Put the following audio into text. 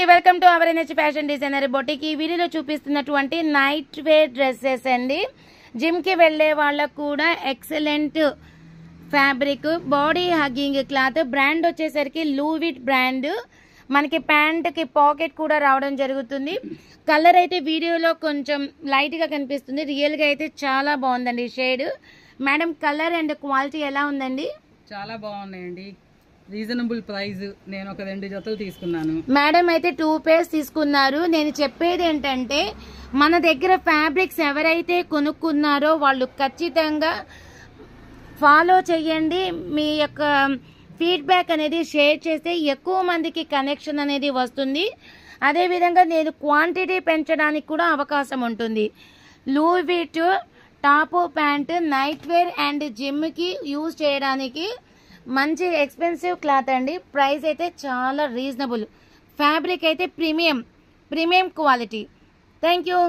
Welcome to our NH fashion designer boutique. ఈ వీడియోలో చూపిస్తున్నటువంటి నైట్ వేర్ డ్రెస్సెస్ అండి. జిమ్ కి వెళ్లే వాళ్ళకు కూడా excellent fabric, body hugging cloth. Brand వచ్చేసరికి లూవిట్ బ్రాండ్. మనకి ప్యాంట్ కి పాకెట్ కూడా రావడం జరుగుతుంది. కలర్ అయితే వీడియోలో కొంచెం లైట్ గా కనిపిస్తుంది, రియల్ గా అయితే చాలా బాగుందండి shade. Madam, colour and quality ఎలా ఉందండి? చాలా బాగున్నాయండి, రీజనబుల్ ప్రైస్. నేను ఒక 2 జతలు తీసుకున్నాను. మేడం అయితే 2 pairs తీసుకున్నారు. నేను చెప్పేది ఏంటంటే, మన దగ్గర ఫ్యాబ్రిక్స్ ఎవరైతే కొనుక్కున్నారో వాళ్ళు ఖచ్చితంగా ఫాలో చేయండి. మీ యొక్క ఫీడ్బ్యాక్ అనేది షేర్ చేస్తే ఎక్కువ మందికి కనెక్షన్ అనేది వస్తుంది. అదేవిధంగా నేను క్వాంటిటీ పెంచడానికి కూడా అవకాశం ఉంటుంది. లూవిట్ top pant night wear and జిమ్కి యూజ్ చేయడానికి మంచి ఎక్స్పెన్సివ్ క్లాత్ అండి. ప్రైస్ అయితే చాలా రీజనబుల్. ఫ్యాబ్రిక్ అయితే ప్రీమియం క్వాలిటీ. Thank you.